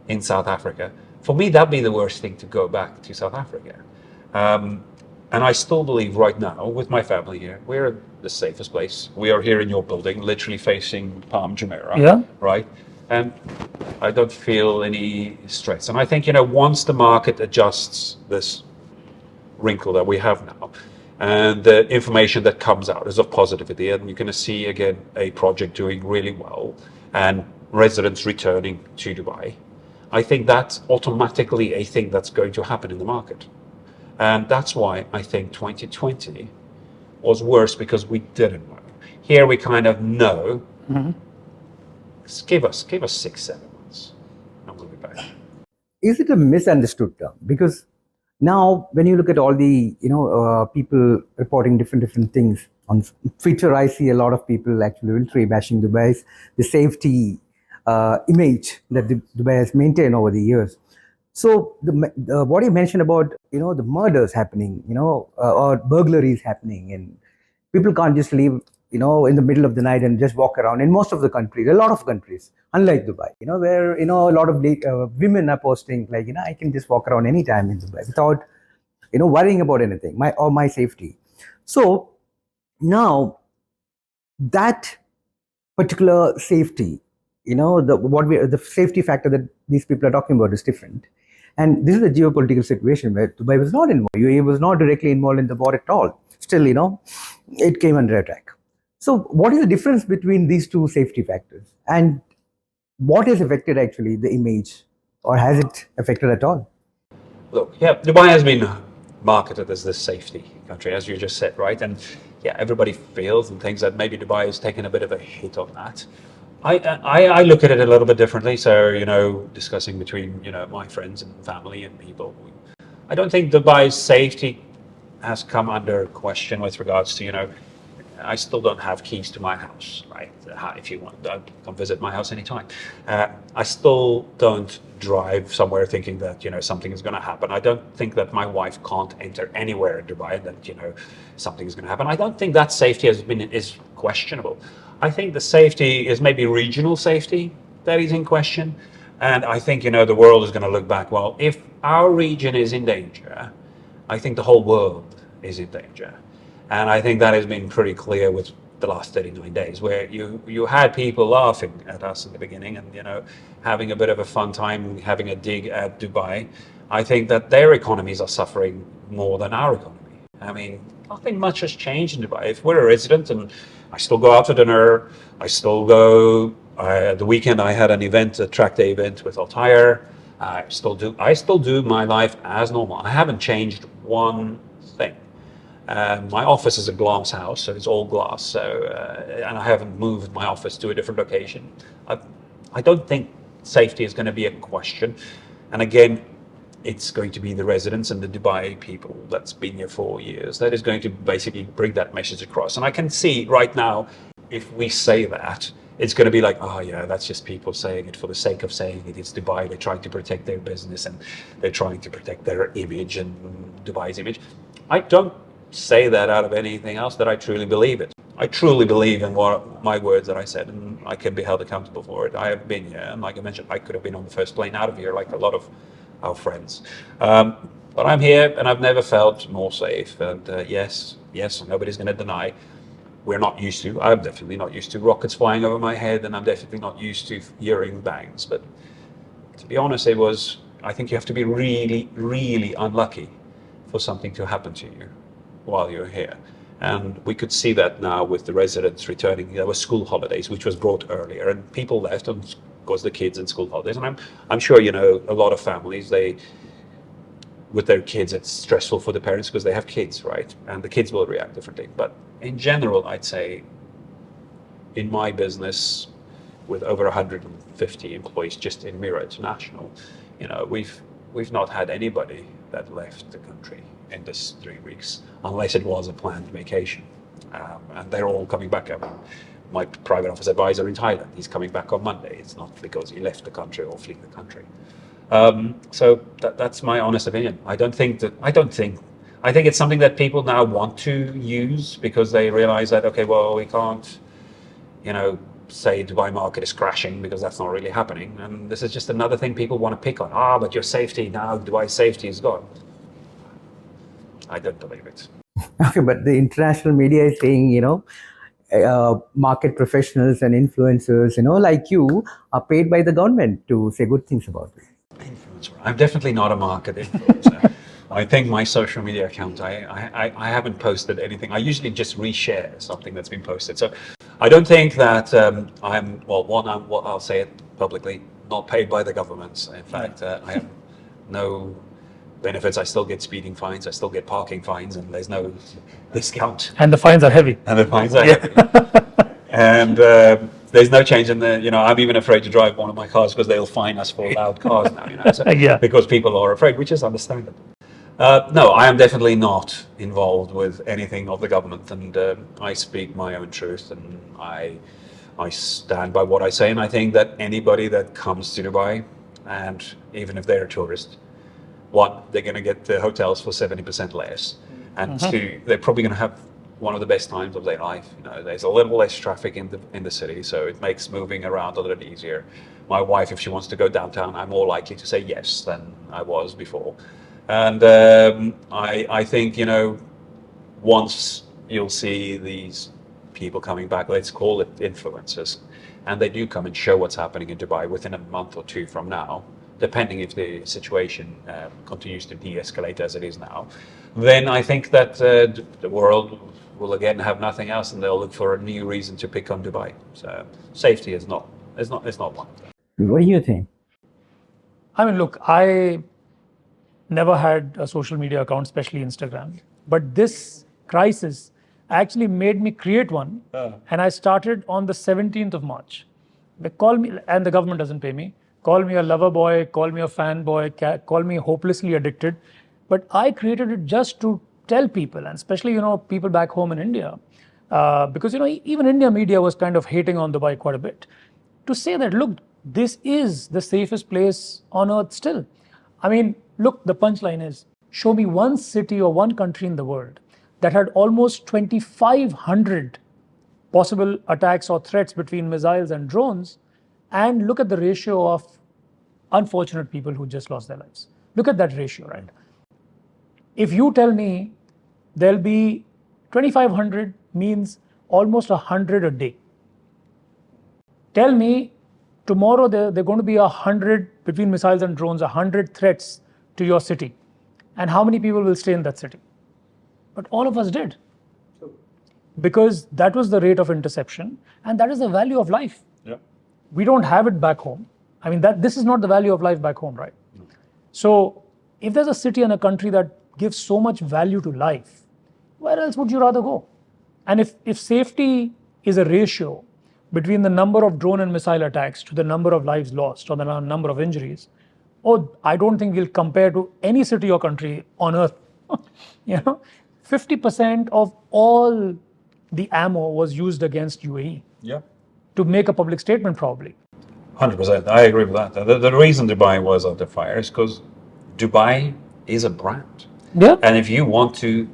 in South Africa. For me, that'd be the worst thing, to go back to South Africa. And I still believe right now, with my family here, we're the safest place. We are here in your building, literally facing Palm Jumeirah, Yeah. right? And I don't feel any stress. And I think, once the market adjusts this wrinkle that we have now, and the information that comes out is of positivity, and you're going to see again a project doing really well and residents returning to Dubai, I think that's automatically a thing that's going to happen in the market. And that's why I think 2020 was worse, because we didn't know. Here we kind of know. Give us 6-7 months and we'll be back. Is it a misunderstood term? Because now when you look at all the people reporting different things on Twitter, I see a lot of people actually literally bashing Dubai's the safety image that Dubai has maintained over the years. So what you mentioned about the murders happening, or burglaries happening, and people can't just leave in the middle of the night and just walk around. In most of the countries, a lot of countries, unlike Dubai, where a lot of women are posting like, I can just walk around anytime in Dubai without worrying about anything, my safety. So now that particular safety, the safety factor that these people are talking about is different. And this is a geopolitical situation where Dubai was not involved. UAE was not directly involved in the war at all. Still, it came under attack. So what is the difference between these two safety factors? And what has affected actually the image, or has it affected at all? Look, yeah, Dubai has been marketed as this safety country, as you just said, right? And yeah, everybody feels and thinks that maybe Dubai has taken a bit of a hit on that. I look at it a little bit differently. So, discussing between, my friends and family and people, I don't think Dubai's safety has come under question with regards to, I still don't have keys to my house, right? If you want, come visit my house anytime. I still don't drive somewhere thinking that, something is going to happen. I don't think that my wife can't enter anywhere in Dubai and that, something is going to happen. I don't think that safety is questionable. I think the safety is maybe regional safety that is in question. And I think, the world is going to look back, well, if our region is in danger, I think the whole world is in danger. And I think that has been pretty clear with the last 39 days, where you had people laughing at us in the beginning and, having a bit of a fun time, having a dig at Dubai. I think that their economies are suffering more than our economy. I mean, nothing much has changed in Dubai. If we're a resident, and I still go out to dinner, I still go, the weekend I had an event, a track day event with Altair. I still do my life as normal. I haven't changed one thing. My office is a glass house, so it's all glass. So, and I haven't moved my office to a different location. I don't think safety is going to be a question. And again, it's going to be the residents and the Dubai people that's been here for years that is going to basically bring that message across. And I can see right now, if we say that, it's going to be like, oh yeah, that's just people saying it for the sake of saying it. It's Dubai. They're trying to protect their business and they're trying to protect their image and Dubai's image. I don't say that out of anything else, that I truly believe it. I truly believe in what my words that I said, and I can be held accountable for it. I have been here, and like I mentioned, I could have been on the first plane out of here, like a lot of our friends. But I'm here, and I've never felt more safe. And yes, nobody's going to deny we're not used to. I'm definitely not used to rockets flying over my head, and I'm definitely not used to hearing bangs. But to be honest, I think you have to be really, really unlucky for something to happen to you while you're here. And we could see that now with the residents returning. There were school holidays, which was brought earlier, and people left, and of course the kids in school holidays. And I'm sure, a lot of families, with their kids, it's stressful for the parents because they have kids, right? And the kids will react differently. But in general, I'd say in my business, with over 150 employees just in MIRA International, we've not had anybody that left the country in this 3 weeks, unless it was a planned vacation. And they're all coming back. My private office advisor in Thailand, he's coming back on Monday. It's not because he left the country or flee the country. So that's my honest opinion. I think it's something that people now want to use because they realize that, okay, well, we can't, say Dubai market is crashing because that's not really happening. And this is just another thing people want to pick on. But your safety now, Dubai safety is gone. I don't believe it. Okay, but the international media is saying, market professionals and influencers, like you, are paid by the government to say good things about it. Influencer. I'm definitely not a market influencer. I think my social media account, I haven't posted anything. I usually just reshare something that's been posted. So I don't think that I'll say it publicly, not paid by the government. In fact, I have no benefits. I still get speeding fines, I still get parking fines, and there's no discount. And the fines are heavy. And there's no change in I'm even afraid to drive one of my cars because they'll fine us for loud cars now, so, because people are afraid, which is understandable. No, I am definitely not involved with anything of the government, and I speak my own truth, and I stand by what I say, and I think that anybody that comes to Dubai, and even if they're a tourist, one, they're going to get the hotels for 70% less, and two, they're probably going to have one of the best times of their life. There's a little less traffic in the city, so it makes moving around a little easier. My wife, if she wants to go downtown, I'm more likely to say yes than I was before. And I think, once you'll see these people coming back, let's call it influencers, and they do come and show what's happening in Dubai within a month or two from now, depending if the situation continues to de-escalate as it is now, then I think that the world will again have nothing else, and they'll look for a new reason to pick on Dubai. So safety is not one of them. What do you think? I mean, look, I never had a social media account, especially Instagram. But this crisis actually made me create one. And I started on the 17th of March. They call me, and the government doesn't pay me. Call me a lover boy, call me a fanboy, call me hopelessly addicted. But I created it just to tell people, and especially, people back home in India, because, even India media was kind of hating on Dubai quite a bit, to say that, look, this is the safest place on earth still. I mean, look, the punchline is, show me one city or one country in the world that had almost 2,500 possible attacks or threats between missiles and drones, and look at the ratio of unfortunate people who just lost their lives. Look at that ratio, right? If you tell me there'll be 2,500 means almost 100 a day. Tell me tomorrow there are going to be 100 between missiles and drones, 100 threats to your city. And how many people will stay in that city? But all of us did. Because that was the rate of interception, and that is the value of life. Yeah. We don't have it back home. I mean, this is not the value of life back home, right? No. So if there's a city and a country that gives so much value to life, where else would you rather go? And if safety is a ratio between the number of drone and missile attacks to the number of lives lost or the number of injuries, I don't think we'll compare to any city or country on earth. 50% of all the ammo was used against UAE. Yeah. To make a public statement, probably. 100%. I agree with that. The reason Dubai was under fire is because Dubai is a brand. Yeah. And if you want to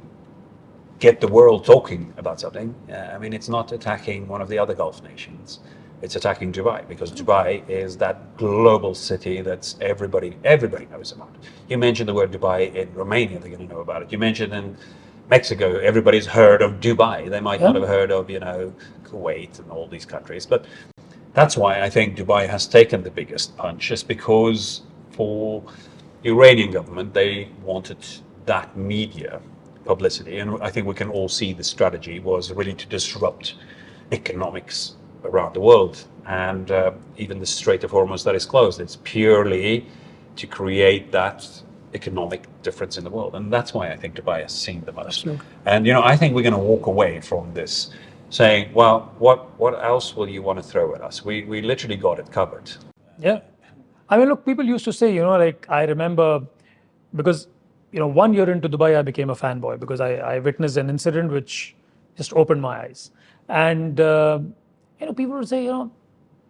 get the world talking about something, it's not attacking one of the other Gulf nations. It's attacking Dubai, because Dubai is that global city that's everybody knows about. You mentioned the word Dubai in Romania, they're going to know about it. You mentioned in Mexico, everybody's heard of Dubai. They might not Yeah. have heard of, Kuwait and all these countries. But that's why I think Dubai has taken the biggest punch, is because for Iranian government, they wanted that media publicity. And I think we can all see the strategy was really to disrupt economics around the world. And even the Strait of Hormuz that is closed, it's purely to create that economic difference in the world. And that's why I think Dubai has seen the most. Absolutely. And, I think we're going to walk away from this saying, well, what else will you want to throw at us? We literally got it covered. Yeah. I mean, look, people used to say, like, I remember, because, 1 year into Dubai, I became a fanboy because I witnessed an incident which just opened my eyes. And, people would say,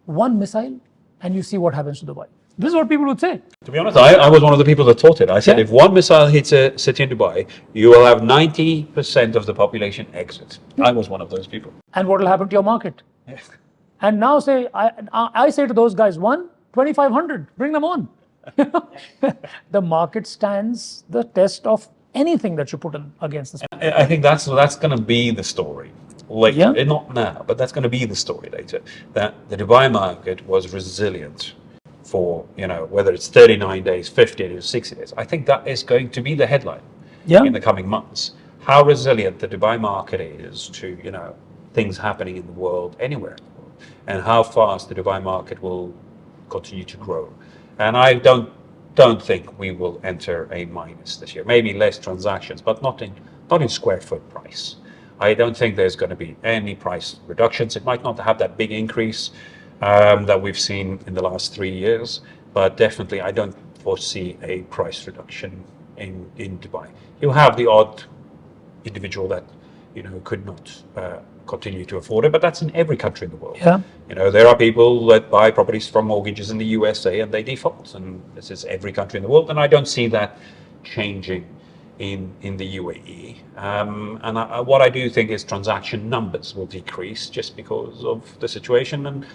one missile and you see what happens to Dubai. This is what people would say. To be honest, I was one of the people that thought it. I said, Yeah. if one missile hits a city in Dubai, you will have 90% of the population exit. I was one of those people. And what will happen to your market? And now I say to those guys, 2,500, bring them on. The market stands the test of anything that you put in against this. I think that's going to be the story later. Yeah. Not now, but that's going to be the story later. That the Dubai market was resilient for, whether it's 39 days, 50 days, 60 days. I think that is going to be the headline in the coming months. How resilient the Dubai market is to, things happening in the world, anywhere in the world, and how fast the Dubai market will continue to grow. And I don't think we will enter a minus this year. Maybe less transactions, but not in square foot price. I don't think there's going to be any price reductions. It might not have that big increase that we've seen in the last 3 years, but definitely I don't foresee a price reduction in Dubai. You have the odd individual that could not continue to afford it, but that's in every country in the world. Yeah. There are people that buy properties from mortgages in the USA and they default, and this is every country in the world, and I don't see that changing in the UAE. What I do think is transaction numbers will decrease just because of the situation, and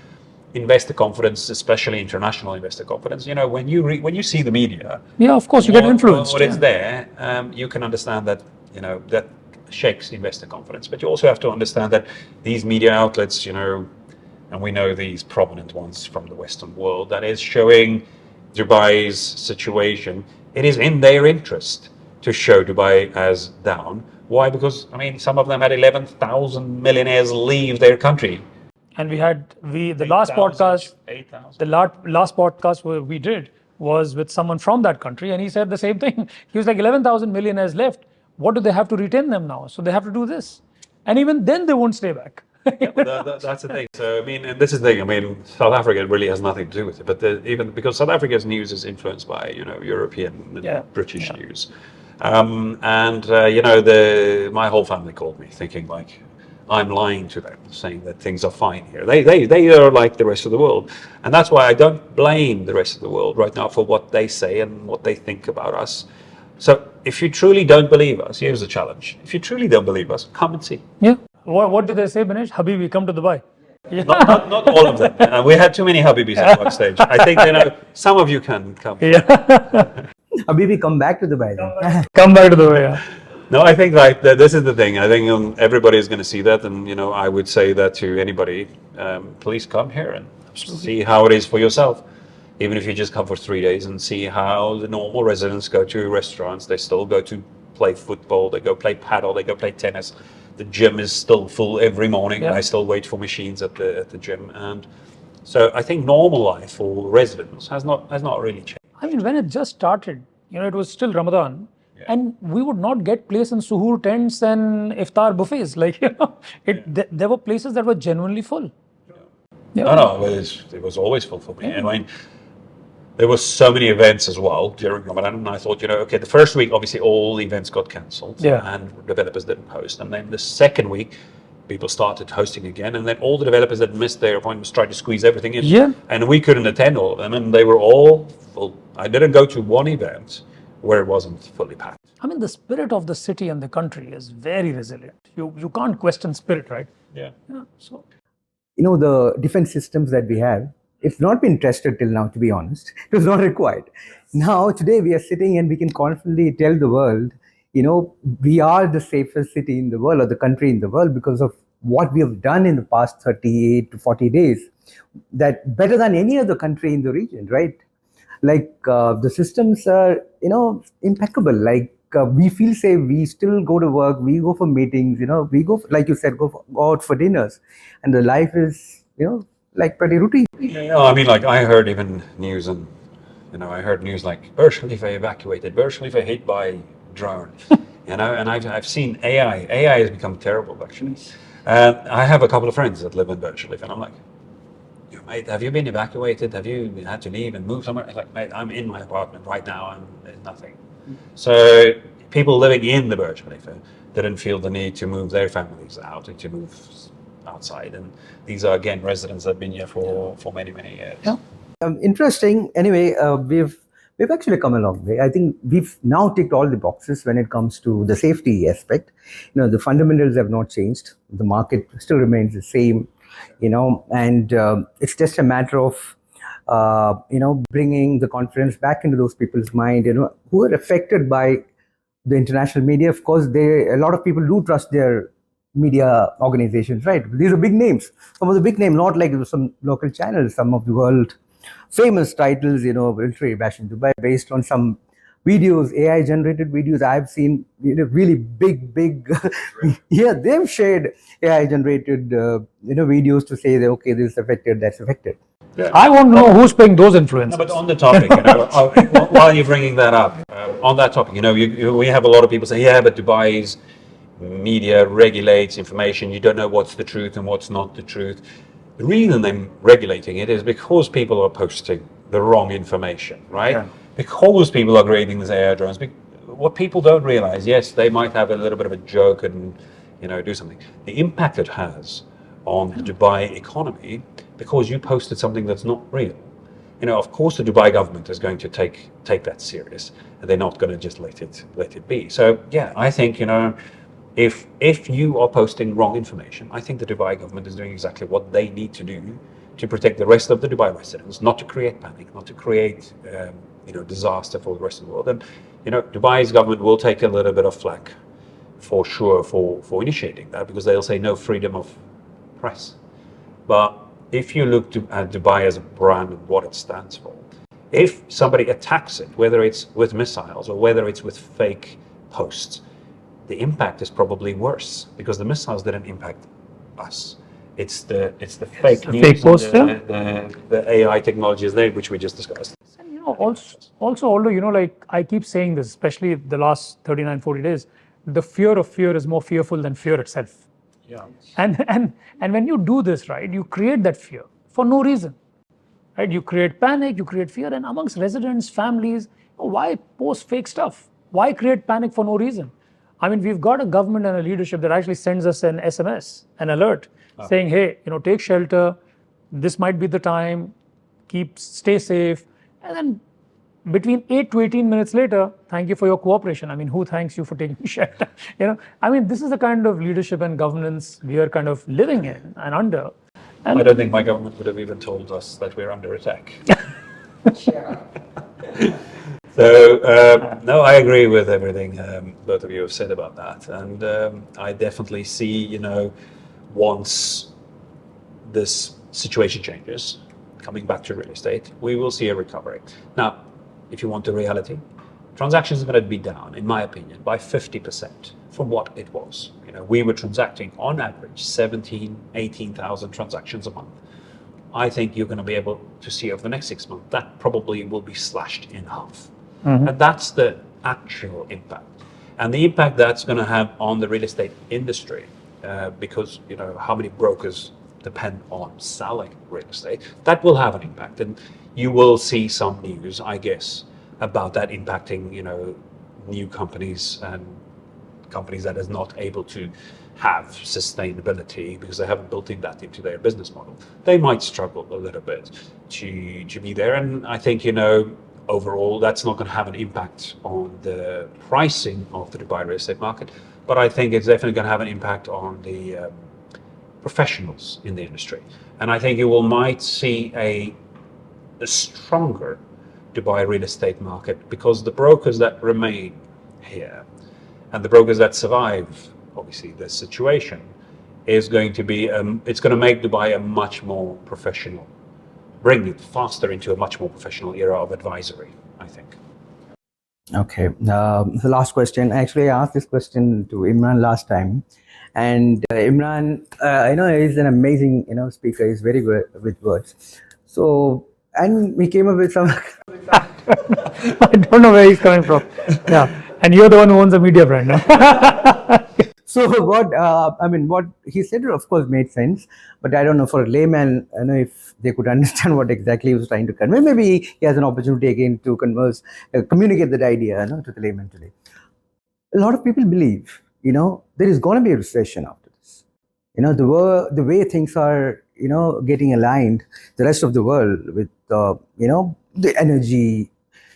investor confidence, especially international investor confidence. When you see the media, Yeah, of course, you get influenced. What is there, you can understand that that shakes investor confidence. But you also have to understand that these media outlets, and we know these prominent ones from the Western world, that is showing Dubai's situation. It is in their interest to show Dubai as down. Why? Because some of them had 11,000 millionaires leave their country. And the last podcast, 8,000. the last podcast we did was with someone from that country, and he said the same thing. He was like, 11,000 millionaires left. What do they have to retain them now? So they have to do this. And even then they won't stay back. That's the thing. So, and this is the thing. South Africa really has nothing to do with it. But even because South Africa's news is influenced by, European and British news. My whole family called me thinking like I'm lying to them, saying that things are fine here. They are like the rest of the world. And that's why I don't blame the rest of the world right now for what they say and what they think about us. So if you truly don't believe us, here's the challenge. If you truly don't believe us, come and see. Yeah. What do they say, Banesh? Habibi, come to Dubai. Yeah. Not all of them. We had too many Habibis at one stage. I think some of you can come. Yeah. Habibi, come back to Dubai then. Come back to Dubai. Yeah. No, I think this is the thing. I think everybody is going to see that, and I would say that to anybody. Please come here and see how it is for yourself. Even if you just come for 3 days and see how the normal residents go to restaurants, they still go to play football, they go play paddle, they go play tennis. The gym is still full every morning. Yeah. I still wait for machines at the gym, and so I think normal life for residents has not really changed. When it just started, it was still Ramadan. Yeah. And we would not get place in suhoor tents and iftar buffets. There were places that were genuinely full. Yeah. No, it was always full for me. Yeah. There were so many events as well during Ramadan, and I thought, okay, the first week, obviously, all the events got cancelled, and developers didn't host. And then the second week, people started hosting again, and then all the developers that missed their appointments tried to squeeze everything in. Yeah. And we couldn't attend all of them, and they were all full. I didn't go to one event where it wasn't fully packed. The spirit of the city and the country is very resilient. You can't question spirit, right? Yeah. So, the defense systems that we have, it's not been tested till now, to be honest. It was not required. Now, today we are sitting and we can confidently tell the world, we are the safest city in the world or the country in the world because of what we have done in the past 38 to 40 days, that better than any other country in the region, right? Like the systems are, impeccable. Like we feel safe. We still go to work. We go for meetings. We go, like you said, go out for dinners, and the life is, like pretty routine. Yeah, I mean, like I heard even news and I heard news like Burj Khalifa evacuated, Burj Khalifa hit by drone, and I've seen AI. AI has become terrible actually. I have a couple of friends that live in Burj Khalifa, and I'm like, mate, have you been evacuated? Have you had to leave and move somewhere? Like, mate, I'm in my apartment right now and there's nothing. So people living in the Burj Khalifa didn't feel the need to move their families out and to move outside. And these are, again, residents that have been here for many, many years. Yeah. Interesting. Anyway, we've actually come a long way. I think we've now ticked all the boxes when it comes to the safety aspect. The fundamentals have not changed. The market still remains the same. And it's just a matter of bringing the confidence back into those people's mind, who are affected by the international media. Of course, a lot of people do trust their media organizations, right? These are big names. Some of the big names, not like some local channels, some of the world famous titles, military bash in Dubai, based on some videos, AI generated videos. I've seen really big yeah, they've shared AI generated videos to say that, okay, this is affected, that's affected. Yeah. I want to know who's paying those influencers. No, but on the topic, while you're bringing that up, on that topic, we have a lot of people say, yeah, but Dubai's media regulates information. You don't know what's the truth and what's not the truth. The reason they're regulating it is because people are posting the wrong information, right? Yeah. Because people are creating these AI drones. What people don't realize, yes, they might have a little bit of a joke and do something. The impact it has on the Dubai economy, because you posted something that's not real. Of course, the Dubai government is going to take that serious, and they're not going to just let it be. So yeah, I think if you are posting wrong information, I think the Dubai government is doing exactly what they need to do to protect the rest of the Dubai residents, not to create panic, not to create disaster for the rest of the world. And Dubai's government will take a little bit of flack for sure for initiating that, because they'll say no freedom of press. But if you look at Dubai as a brand and what it stands for, if somebody attacks it, whether it's with missiles or whether it's with fake posts, the impact is probably worse, because the missiles didn't impact us. It's the fake news, fake posts, the AI technologies there, which we just discussed. And also, although like I keep saying this, especially the last 39, 40 days, the fear of fear is more fearful than fear itself. Yeah. And when you do this, right, you create that fear for no reason, right? You create panic, you create fear, and amongst residents, families, why post fake stuff? Why create panic for no reason? I mean, we've got a government and a leadership that actually sends us an SMS, an alert, saying, hey, take shelter. This might be the time. Stay safe. And then between 8 to 18 minutes later, thank you for your cooperation. I mean, who thanks you for taking shelter? I mean, this is the kind of leadership and governance we are kind of living in and under. And I don't think my government would have even told us that we're under attack. So, no, I agree with everything both of you have said about that. And I definitely see, once this situation changes, coming back to real estate, we will see a recovery. Now, if you want the reality, transactions are going to be down, in my opinion, by 50% from what it was. We were transacting on average 18,000 transactions a month. I think you're going to be able to see over the next 6 months that probably will be slashed in half. Mm-hmm. And that's the actual impact. And the impact that's going to have on the real estate industry, because how many brokers depend on selling real estate, that will have an impact. And you will see some news, I guess, about that impacting, new companies and companies that is not able to have sustainability because they haven't built in that into their business model. They might struggle a little bit to be there. And I think, overall, that's not going to have an impact on the pricing of the Dubai real estate market. But I think it's definitely going to have an impact on the professionals in the industry. And I think you might see a stronger Dubai real estate market, because the brokers that remain here And the brokers that survive, obviously, this situation is going to be, it's going to make Dubai a much more professional, bring it faster into a much more professional era of advisory, I think. Okay. The last question. Actually, I asked this question to Imran last time, and Imran, he's an amazing, speaker. He's very good with words. So, and we came up with some. I don't know where he's coming from. Yeah, and you're the one who owns a media brand now. So what he said, of course, made sense, but I don't know for a layman, if they could understand what exactly he was trying to convey. Maybe he has an opportunity again to communicate that idea, to the layman today. A lot of people believe, there is going to be a recession after this. The way things are, getting aligned, the rest of the world with, the energy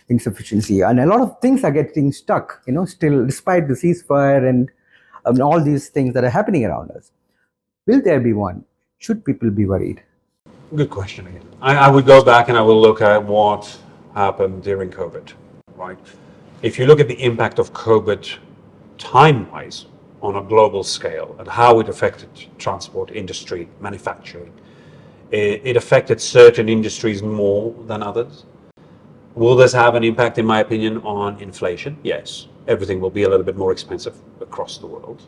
insufficiency, and a lot of things are getting stuck, still, despite the ceasefire and all these things that are happening around us. Will there be one? Should people be worried? Good question again. I would go back and I will look at what happened during COVID, right? If you look at the impact of COVID time-wise on a global scale and how it affected transport industry, manufacturing, it affected certain industries more than others. Will this have an impact, in my opinion, on inflation? Yes. Everything will be a little bit more expensive across the world,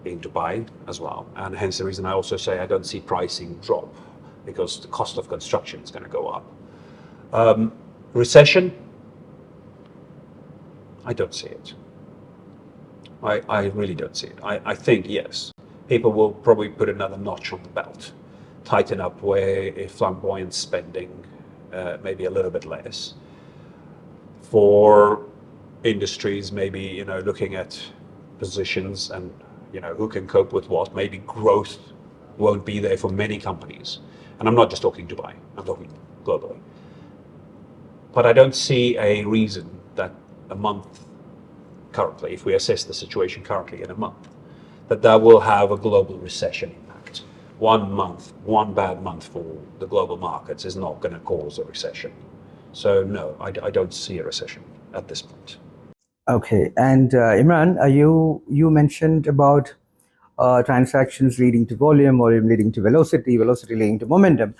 in Dubai as well. And hence the reason I also say I don't see pricing drop, because the cost of construction is going to go up. Recession? I don't see it. I really don't see it. I think, yes, people will probably put another notch on the belt, tighten up where flamboyant spending, maybe a little bit less. For industries, maybe, looking at positions and, who can cope with what. Maybe growth won't be there for many companies. And I'm not just talking Dubai, I'm talking globally. But I don't see a reason that a month currently, if we assess the situation currently in a month, that will have a global recession impact. 1 month, one bad month for the global markets is not going to cause a recession. So no, I don't see a recession at this point. Okay, and Imran, you mentioned about transactions leading to volume, volume leading to velocity, velocity leading to momentum.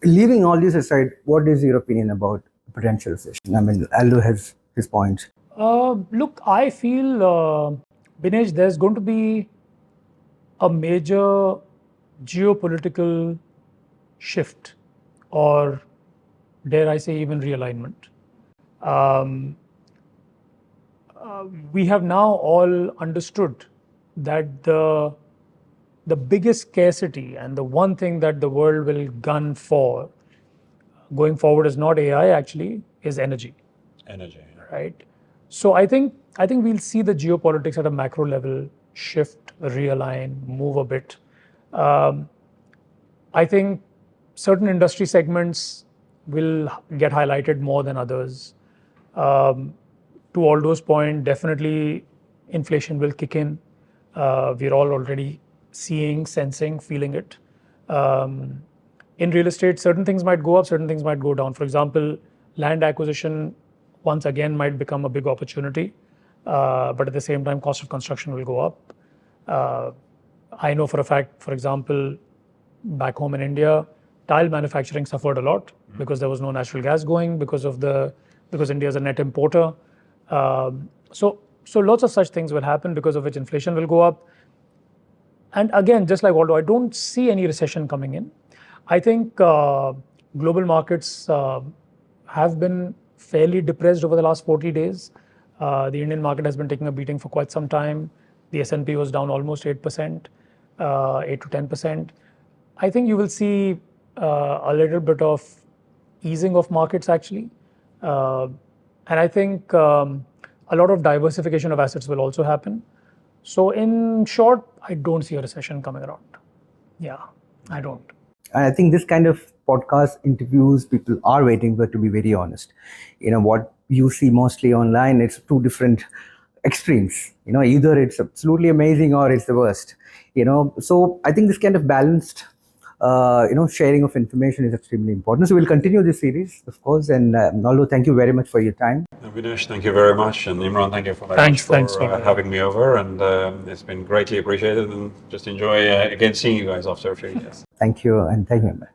Leaving all this aside, what is your opinion about potential recession? I mean, Aldo has his points. Look, I feel, Binesh, there's going to be a major geopolitical shift, or dare I say even realignment. We have now all understood that the biggest scarcity and the one thing that the world will gun for going forward is not AI, actually, is energy. Energy. Right? So I think we'll see the geopolitics at a macro level shift, realign, move a bit. I think certain industry segments will get highlighted more than others. To Aldo's point, definitely inflation will kick in. We're all already seeing, sensing, feeling it. In real estate, certain things might go up, certain things might go down. For example, land acquisition once again might become a big opportunity, but at the same time, cost of construction will go up. I know for a fact, for example, back home in India, tile manufacturing suffered a lot because there was no natural gas going, because India is a net importer. So lots of such things will happen, because of which inflation will go up. And again, just like Aldo, I don't see any recession coming in. I think global markets have been fairly depressed over the last 40 days. The Indian market has been taking a beating for quite some time. The S&P was down almost 8%, 8 to 10%. I think you will see a little bit of easing of markets, actually. And I think a lot of diversification of assets will also happen. So in short, I don't see a recession coming around. Yeah, I don't. I think this kind of podcast interviews, people are waiting for, to be very honest. What you see mostly online, it's two different extremes. Either it's absolutely amazing or it's the worst. So I think this kind of balanced sharing of information is extremely important. So we'll continue this series, of course. And Aldo, thank you very much for your time. Vinesh, thank you very much, and Imran, thank you very much for having me over, and it's been greatly appreciated, and just enjoy again seeing you guys after a few years. Thank you, and thank you.